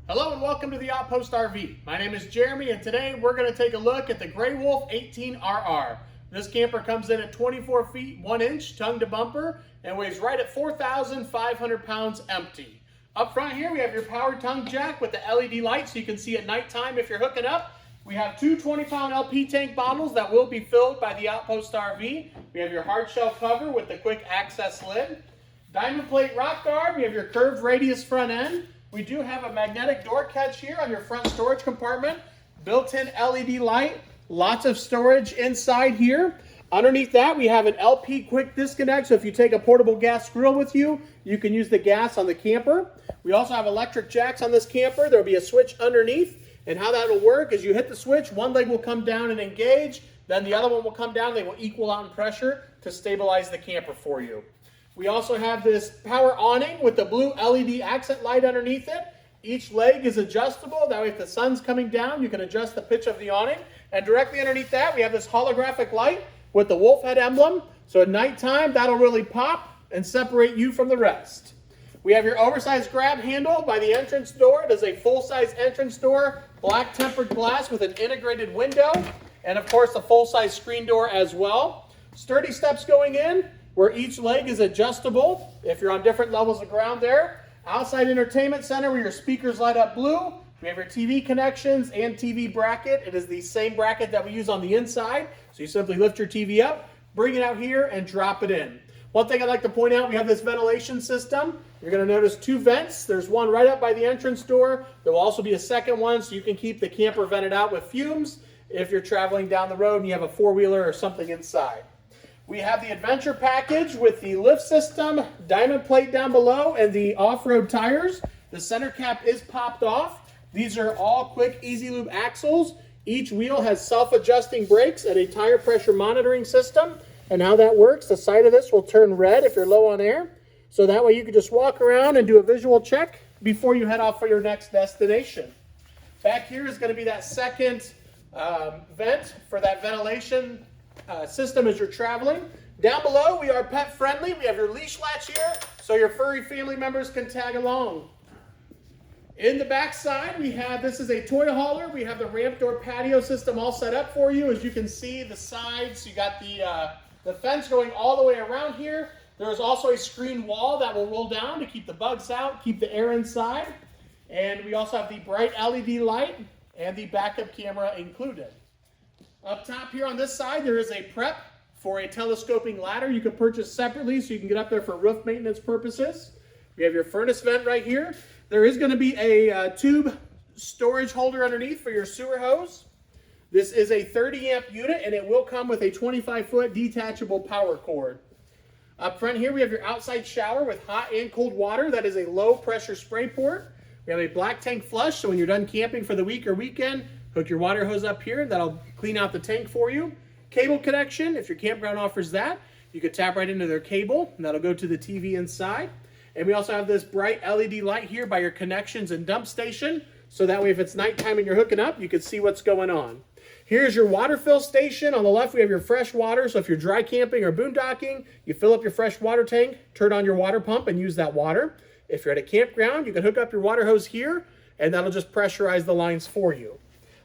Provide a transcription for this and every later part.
Hello and welcome to the Outpost RV. My name is Jeremy and today we're going to take a look at the Gray Wolf 18RR. This camper comes in at 24 feet 1 inch tongue to bumper and weighs right at 4,500 pounds empty. Up front here we have your power tongue jack with the LED light so you can see at nighttime if you're hooking up. We have two 20-pound LP tank bottles that will be filled by the Outpost RV. We have your hard shell cover with the quick access lid. Diamond plate rock guard, we have your curved radius front end. We do have a magnetic door catch here on your front storage compartment. Built-in LED light, lots of storage inside here. Underneath that, we have an LP quick disconnect, so if you take a portable gas grill with you, you can use the gas on the camper. We also have electric jacks on this camper. There'll be a switch underneath, and how that'll work is you hit the switch, one leg will come down and engage, then the other one will come down, they will equal out in pressure to stabilize the camper for you. We also have this power awning with the blue LED accent light underneath it. Each leg is adjustable. That way if the sun's coming down, you can adjust the pitch of the awning. And directly underneath that, we have this holographic light with the wolf head emblem. So at nighttime, that'll really pop and separate you from the rest. We have your oversized grab handle by the entrance door. It is a full-size entrance door, black tempered glass with an integrated window. And of course, a full-size screen door as well. Sturdy steps going in, where each leg is adjustable if you're on different levels of ground there. Outside entertainment center where your speakers light up blue. We have your TV connections and TV bracket. It is the same bracket that we use on the inside. So you simply lift your TV up, bring it out here, and drop it in. One thing I'd like to point out, we have this ventilation system. You're going to notice two vents. There's one right up by the entrance door. There will also be a second one so you can keep the camper vented out with fumes if you're traveling down the road and you have a four-wheeler or something inside. We have the adventure package with the lift system, diamond plate down below, and the off-road tires. The center cap is popped off. These are all quick, easy lube axles. Each wheel has self-adjusting brakes and a tire pressure monitoring system. And how that works, the side of this will turn red if you're low on air. So that way you can just walk around and do a visual check before you head off for your next destination. Back here is going to be that second vent for that ventilation system as you're traveling. Down below, we are pet friendly. We have your leash latch here so your furry family members can tag along. In the back side, we have, this is a toy hauler. We have the ramp door patio system all set up for you. As you can see, the sides, you got the fence going all the way around here. There is also a screen wall that will roll down to keep the bugs out, keep the air inside. And we also have the bright LED light and the backup camera included. Up top here on this side, there is a prep for a telescoping ladder you can purchase separately so you can get up there for roof maintenance purposes. We have your furnace vent right here. There is going to be a tube storage holder underneath for your sewer hose. This is a 30 amp unit and it will come with a 25-foot detachable power cord. Up front here, we have your outside shower with hot and cold water. That is a low pressure spray port. We have a black tank flush, so when you're done camping for the week or weekend, hook your water hose up here. That'll clean out the tank for you. Cable connection, if your campground offers that, you could tap right into their cable, and that'll go to the TV inside. And we also have this bright LED light here by your connections and dump station, so that way if it's nighttime and you're hooking up, you can see what's going on. Here's your water fill station. On the left, we have your fresh water, so if you're dry camping or boondocking, you fill up your fresh water tank, turn on your water pump, and use that water. If you're at a campground, you can hook up your water hose here, and that'll just pressurize the lines for you.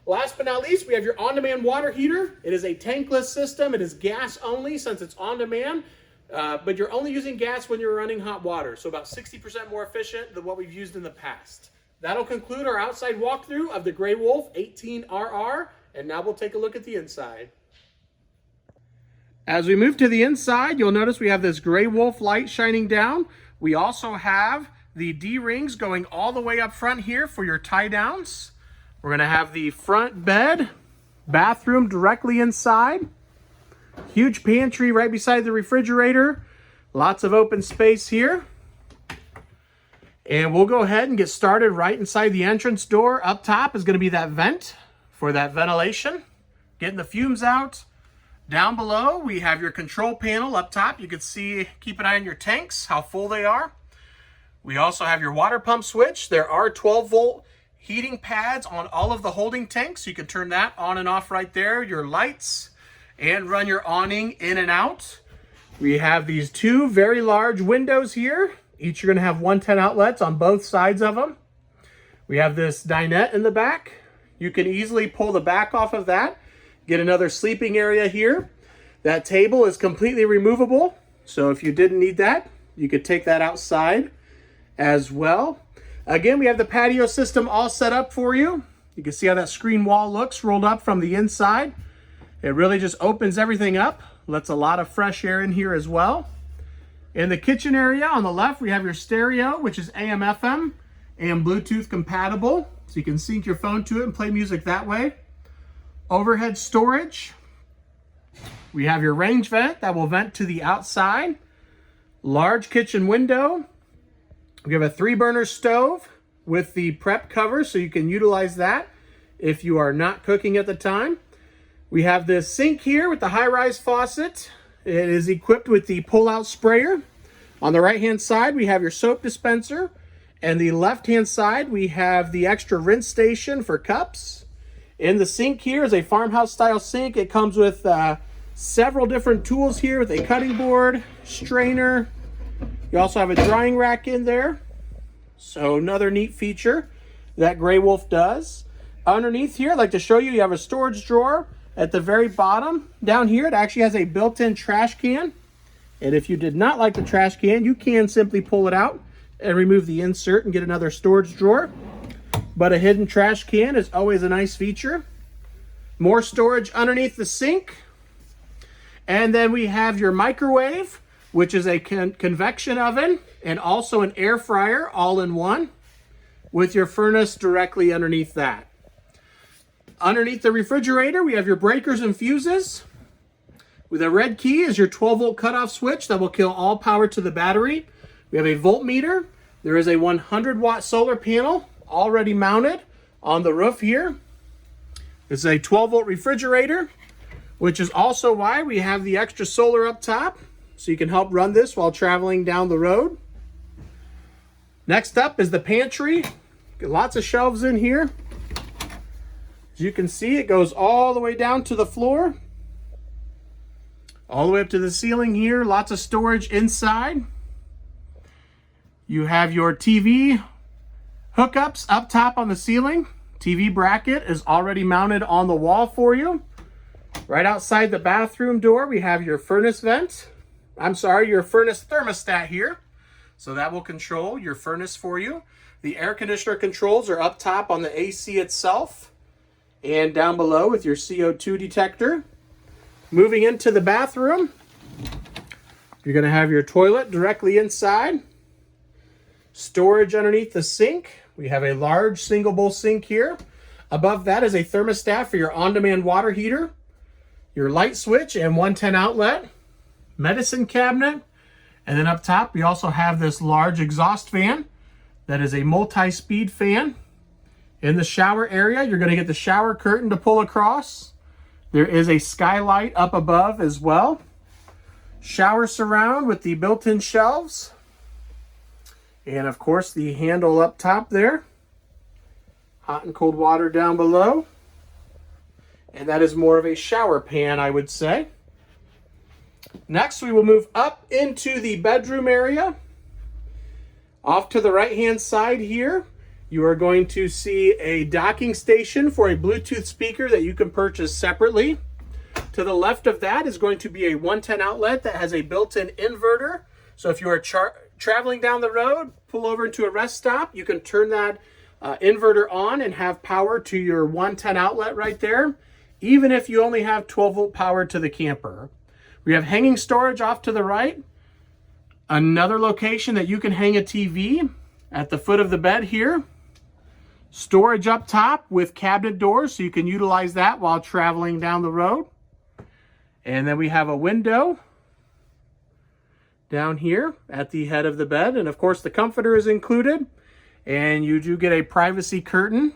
Last but not least, we have your on-demand water heater. It is a tankless system. It is gas only since it's on-demand, but you're only using gas when you're running hot water, so about 60% more efficient than what we've used in the past. That'll conclude our outside walkthrough of the Gray Wolf 18RR, and now we'll take a look at the inside. As we move to the inside, you'll notice we have this Gray Wolf light shining down. We also have the D-rings going all the way up front here for your tie-downs. We're going to have the front bed, bathroom directly inside, huge pantry right beside the refrigerator, lots of open space here. And we'll go ahead and get started right inside the entrance door. Up top is going to be that vent for that ventilation, getting the fumes out. Down below, we have your control panel up top. You can see, keep an eye on your tanks, how full they are. We also have your water pump switch. There are 12-volt heating pads on all of the holding tanks. You can turn that on and off right there. Your lights and run your awning in and out. We have these two very large windows here. Each are going to have 110 outlets on both sides of them. We have this dinette in the back. You can easily pull the back off of that, get another sleeping area here. That table is completely removable, so if you didn't need that, you could take that outside as well. Again, we have the patio system all set up for you. You can see how that screen wall looks rolled up from the inside. It really just opens everything up, lets a lot of fresh air in here as well. In the kitchen area on the left, we have your stereo, which is AM, FM, and Bluetooth compatible. So you can sync your phone to it and play music that way. Overhead storage. We have your range vent that will vent to the outside. Large kitchen window. We have a 3-burner stove with the prep cover, so you can utilize that if you are not cooking at the time. We have this sink here with the high-rise faucet. It is equipped with the pull-out sprayer. On the right-hand side, we have your soap dispenser. And the left-hand side, we have the extra rinse station for cups. In the sink here is a farmhouse-style sink. It comes with several different tools here with a cutting board, strainer. You also have a drying rack in there. So another neat feature that Grey Wolf does. Underneath here, I'd like to show you, you have a storage drawer. At the very bottom down here, it actually has a built-in trash can. And if you did not like the trash can, you can simply pull it out and remove the insert and get another storage drawer. But a hidden trash can is always a nice feature. More storage underneath the sink. And then we have your microwave, which is a convection oven and also an air fryer all in one with your furnace directly underneath that. Underneath the refrigerator, we have your breakers and fuses. With a red key is your 12-volt cutoff switch that will kill all power to the battery. We have a voltmeter. There is a 100-watt solar panel already mounted on the roof here. It's a 12-volt refrigerator, which is also why we have the extra solar up top, so you can help run this while traveling down the road. Next up is the pantry. Got lots of shelves in here. As you can see, it goes all the way down to the floor, all the way up to the ceiling here. Lots of storage inside. You have your TV hookups up top on the ceiling. TV bracket is already mounted on the wall for you. Right outside the bathroom door, we have your furnace vent. Your furnace thermostat here. So that will control your furnace for you. The air conditioner controls are up top on the AC itself and down below with your CO2 detector. Moving into the bathroom, you're going to have your toilet directly inside. Storage underneath the sink. We have a large single bowl sink here. Above that is a thermostat for your on-demand water heater, your light switch and 110 outlet, medicine cabinet, and then up top we also have this large exhaust fan that is a multi-speed fan. In the shower area, you're going to get the shower curtain to pull across. There is a skylight up above as well. Shower surround with the built-in shelves. And of course the handle up top there. Hot and cold water down below. And that is more of a shower pan, I would say. Next, we will move up into the bedroom area. Off to the right-hand side here, you are going to see a docking station for a Bluetooth speaker that you can purchase separately. To the left of that is going to be a 110 outlet that has a built-in inverter. So if you are traveling down the road, pull over into a rest stop, you can turn that inverter on and have power to your 110 outlet right there, even if you only have 12-volt power to the camper. We have hanging storage off to the right. Another location that you can hang a TV at the foot of the bed here. Storage up top with cabinet doors, so you can utilize that while traveling down the road. And then we have a window down here at the head of the bed. And of course the comforter is included. And you do get a privacy curtain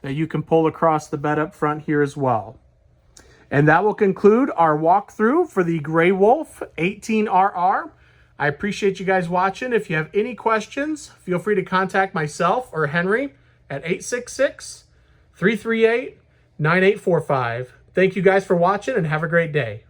that you can pull across the bed up front here as well. And that will conclude our walkthrough for the Grey Wolf 18RR. I appreciate you guys watching. If you have any questions, feel free to contact myself or Henry at 866-338-9845. Thank you guys for watching and have a great day.